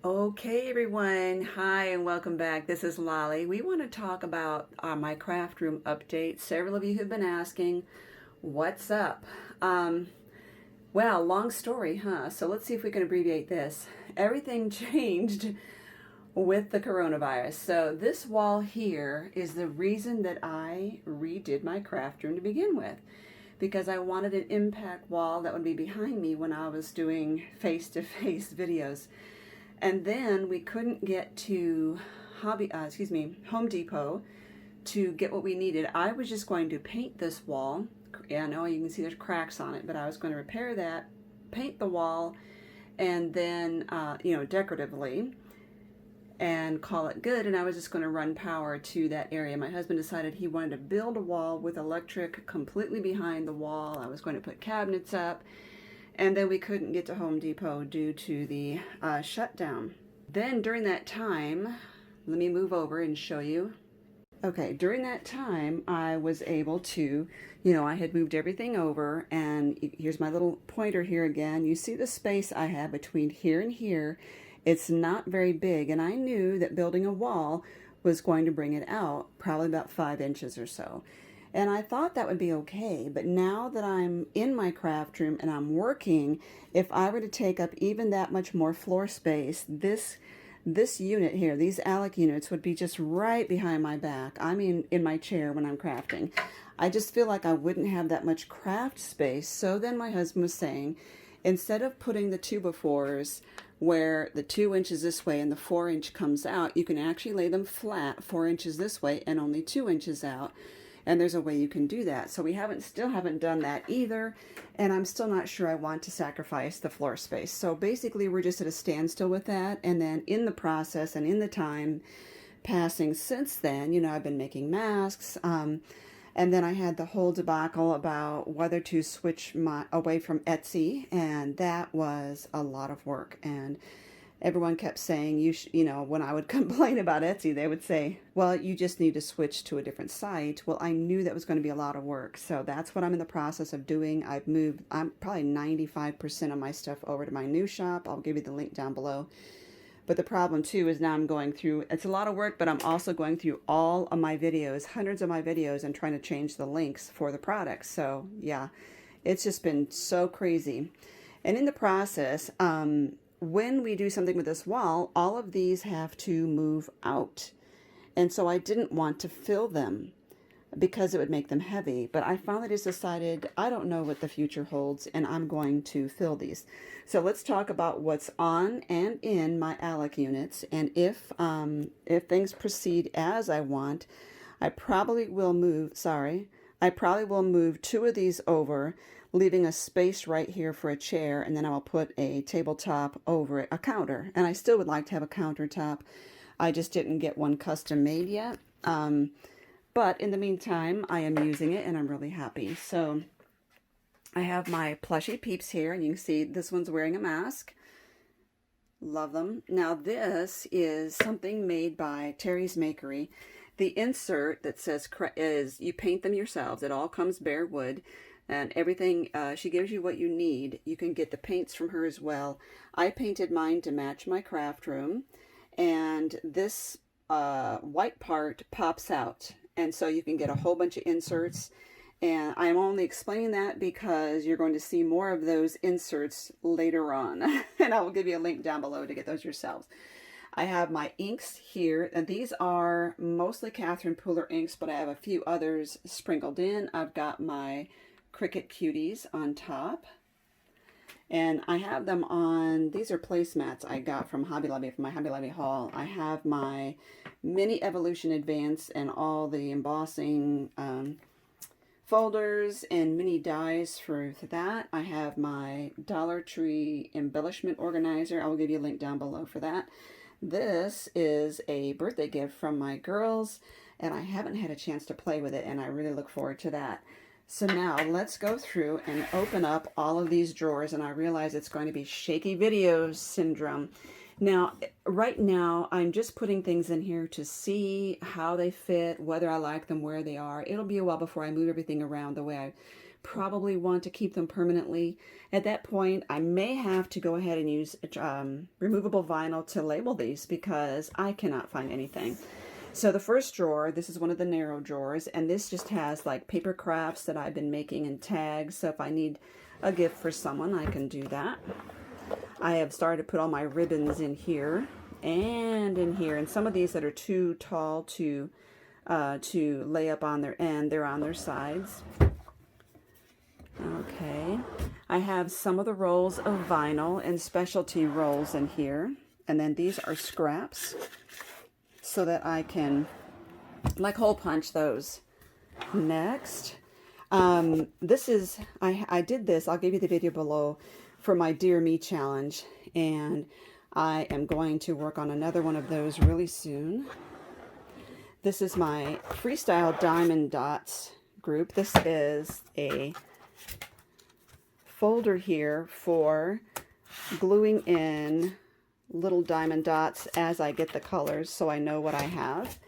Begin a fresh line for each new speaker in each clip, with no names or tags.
Okay, everyone. Hi, and welcome back. This is Lolly. We want to talk about my craft room update. Several of you have been asking, what's up? Um, well, long story, huh? So let's see if we can abbreviate this. Everything changed with the coronavirus. So this wall here is the reason that I redid my craft room to begin with, because I wanted an impact wall that would be behind me when I was doing face-to-face videos. And then we couldn't get to Home Depot to get what we needed. I was just going to paint this wall. Yeah, I know you can see there's cracks on it, but I was going to repair that, paint the wall, and then, decoratively, and call it good. And I was just going to run power to that area. My husband decided he wanted to build a wall with electric completely behind the wall. I was going to put cabinets up. And then we couldn't get to Home Depot due to the shutdown. Then during that time, let me move over and show you. Okay, during that time, I was able to, I had moved everything over, and here's my little pointer here again. You see the space I have between here and here. It's not very big, and I knew that building a wall was going to bring it out, probably about 5 inches or so. And I thought that would be okay, but now that I'm in my craft room and I'm working, if I were to take up even that much more floor space, this unit here, these Alec units, would be just right behind my back. I mean, in my chair when I'm crafting. I just feel like I wouldn't have that much craft space. So then my husband was saying, instead of putting the 2x4s where the 2 inches this way and the 4-inch comes out, you can actually lay them flat 4 inches this way and only 2 inches out. And there's a way you can do that. So we still haven't done that either. And I'm still not sure I want to sacrifice the floor space. So basically we're just at a standstill with that. And then in the process and in the time passing since then, I've been making masks. And then I had the whole debacle about whether to switch away from Etsy. And that was a lot of work. And everyone kept saying, when I would complain about Etsy, they would say, well, you just need to switch to a different site. Well, I knew that was going to be a lot of work. So that's what I'm in the process of doing. I'm probably 95% of my stuff over to my new shop. I'll give you the link down below. But the problem too is now I'm going through, it's a lot of work, but I'm also going through all of my videos, hundreds of my videos, and trying to change the links for the products. So yeah, it's just been so crazy. And in the process, when we do something with this wall, all of these have to move out. And so I didn't want to fill them because it would make them heavy. But I finally just decided I don't know what the future holds, and I'm going to fill these. So let's talk about what's on and in my Alec units. And if things proceed as I want, I probably will move 2 of these over, leaving a space right here for a chair, and then I will put a tabletop over it, a counter. And I still would like to have a countertop. I just didn't get one custom made yet. But in the meantime, I am using it and I'm really happy. So I have my plushie peeps here, and you can see this one's wearing a mask. Love them. Now this is something made by Terry's Makery. The insert that says is you paint them yourselves. It all comes bare wood. And everything, she gives you what you need. You can get the paints from her as well. I painted mine to match my craft room. And this white part pops out. And so you can get a whole bunch of inserts. And I'm only explaining that because you're going to see more of those inserts later on. And I will give you a link down below to get those yourselves. I have my inks here, and these are mostly Catherine Pooler inks, but I have a few others sprinkled in. I've got my Cricut Cuties on top, and I have them on, these are placemats I got from Hobby Lobby, from my Hobby Lobby haul. I have my Mini Evolution Advance and all the embossing folders and mini dies for that. I have my Dollar Tree embellishment organizer. I will give you a link down below for that. This is a birthday gift from my girls, and I haven't had a chance to play with it, and I really look forward to that. So now let's go through and open up all of these drawers, and I realize it's going to be shaky video syndrome. Now, right now, I'm just putting things in here to see how they fit, whether I like them, where they are. It'll be a while before I move everything around the way I probably want to keep them permanently. At that point, I may have to go ahead and use removable vinyl to label these because I cannot find anything. So the first drawer, this is one of the narrow drawers, and this just has like paper crafts that I've been making and tags. So if I need a gift for someone, I can do that. I have started to put all my ribbons in here and in here, and some of these that are too tall to lay up on their end, they're on their sides. Okay, I have some of the rolls of vinyl and specialty rolls in here, and then these are scraps so that I can like hole punch those. Next, this is, I did this, I'll give you the video below, for my Dear Me challenge, and I am going to work on another one of those really soon. This is my Freestyle Diamond Dots group. This is a folder here for gluing in little diamond dots as I get the colors so I know what I have.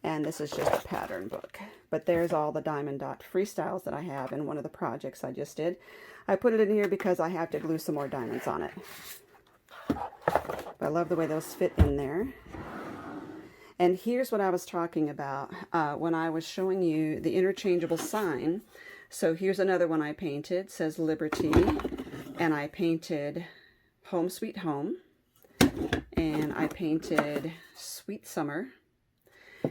And this is just a pattern book. But there's all the diamond dot freestyles that I have in one of the projects I just did. I put it in here because I have to glue some more diamonds on it. But I love the way those fit in there. And here's what I was talking about when I was showing you the interchangeable sign. So here's another one I painted. It says Liberty. And I painted Home Sweet Home. And I painted Sweet Summer.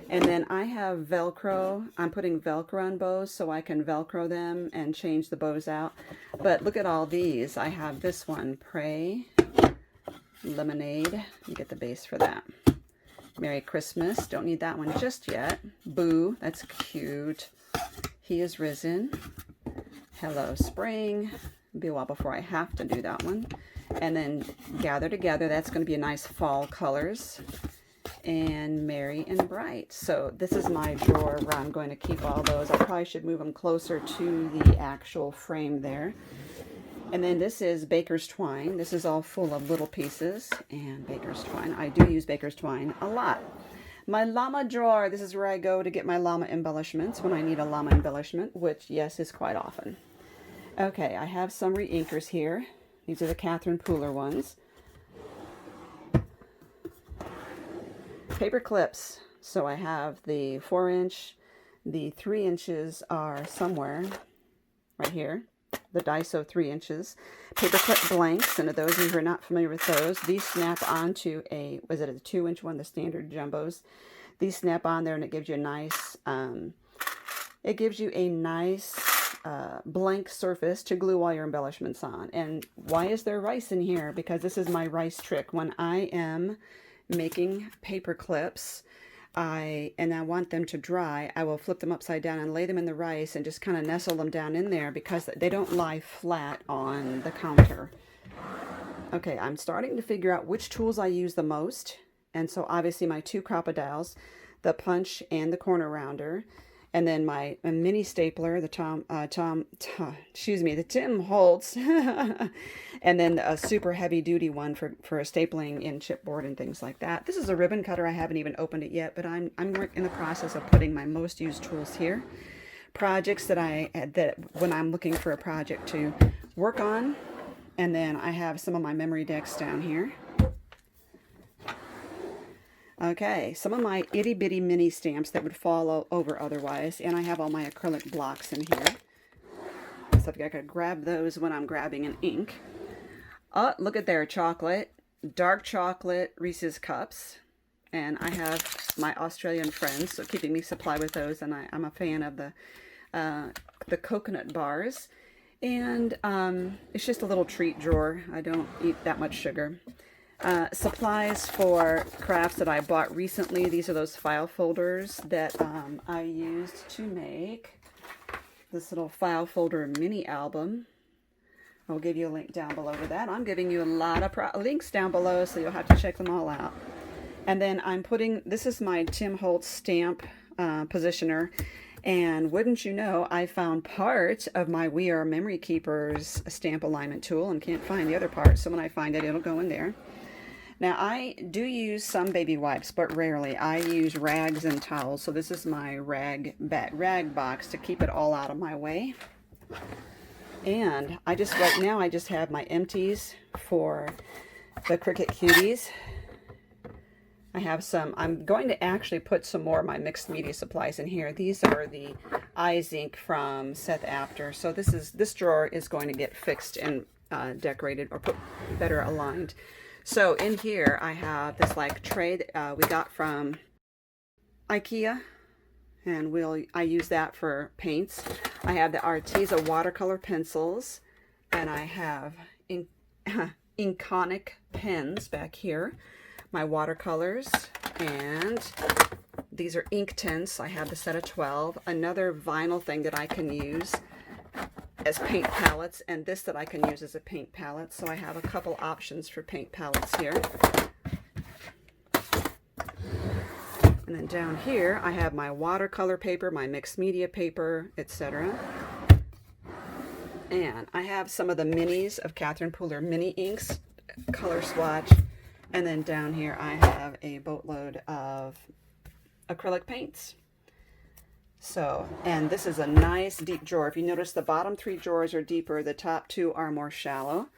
And then I have Velcro. I'm putting Velcro on bows so I can Velcro them and change the bows out. But look at all these. I have this one, Pray, Lemonade. Let me get the base for that. Merry Christmas. Don't need that one just yet. Boo. That's cute. He is Risen. Hello, Spring. It'll be a while before I have to do that one. And then Gather Together. That's going to be a nice fall colors. And Merry and Bright. So this is my drawer where I'm going to keep all those. I probably should move them closer to the actual frame there. And then this is Baker's Twine. This is all full of little pieces. And Baker's Twine. I do use Baker's Twine a lot. My llama drawer. This is where I go to get my llama embellishments when I need a llama embellishment, which, yes, is quite often. Okay, I have some re-inkers here. These are the Catherine Pooler ones. Paper clips. So I have the 4-inch, the 3 inches are somewhere right here. The Daiso 3 inches. Paper clip blanks, and of those of you who are not familiar with those, these snap onto a, was it a 2-inch one, the standard jumbos? These snap on there and it gives you a nice, blank surface to glue all your embellishments on. And why is there rice in here? Because this is my rice trick. When I am making paper clips, and I want them to dry, I will flip them upside down and lay them in the rice and just kind of nestle them down in there because they don't lie flat on the counter. Okay, I'm starting to figure out which tools I use the most. And so obviously my 2 crocodiles, the punch and the corner rounder, and then my mini stapler, the Tim Holtz, and then a super heavy duty one for stapling in chipboard and things like that. This is a ribbon cutter. I haven't even opened it yet, but I'm in the process of putting my most used tools here. Projects that when I'm looking for a project to work on, and then I have some of my memory decks down here. Okay, some of my itty bitty mini stamps that would fall over otherwise, and I have all my acrylic blocks in here. So I could grab those when I'm grabbing an ink. Oh, look at there, chocolate, dark chocolate Reese's Cups, and I have my Australian friends, so keeping me supplied with those, and I'm a fan of the coconut bars, and it's just a little treat drawer. I don't eat that much sugar. Supplies for crafts that I bought recently. These are those file folders that I used to make this little file folder mini album. I'll give you a link down below to that. I'm giving you a lot of links down below, so you'll have to check them all out. And then I'm putting, this is my Tim Holtz stamp positioner. And wouldn't you know, I found part of my We Are Memory Keepers stamp alignment tool and can't find the other part. So when I find it, it'll go in there. Now, I do use some baby wipes, but rarely. I use rags and towels. So this is my rag box to keep it all out of my way. And right now I just have my empties for the Cricut Cuties. I have some, I'm going to actually put some more of my mixed media supplies in here. These are the Eyes ink from Seth After. So this drawer is going to get fixed and decorated or put better aligned. So in here I have this like tray that we got from IKEA, and I use that for paints. I have the Arteza watercolor pencils, and I have Inkonic pens back here, my watercolors, and these are ink tints. I have the set of 12. Another vinyl thing that I can use as paint palettes, and this that I can use as a paint palette. So I have a couple options for paint palettes here. And then down here I have my watercolor paper, my mixed media paper, etc. And I have some of the minis of Catherine Pooler mini inks, color swatch. And then down here I have a boatload of acrylic paints. So, and this is a nice deep drawer. If you notice, the bottom 3 drawers are deeper, the top 2 are more shallow.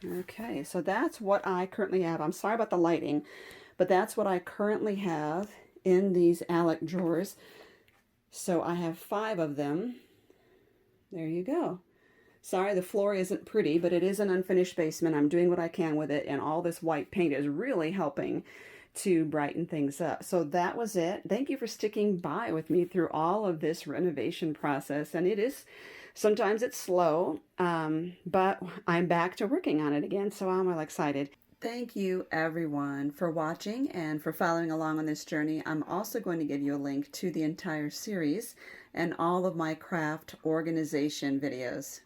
Okay, so that's what I currently have. I'm sorry about the lighting, but that's what I currently have in these Alec drawers. So I have 5 of them. There you go. Sorry, the floor isn't pretty, but it is an unfinished basement. I'm doing what I can with it, and all this white paint is really helping to brighten things up. So that was it. Thank you for sticking by with me through all of this renovation process. And sometimes it's slow, but I'm back to working on it again, so I'm really excited. Thank you everyone for watching and for following along on this journey. I'm also going to give you a link to the entire series and all of my craft organization videos.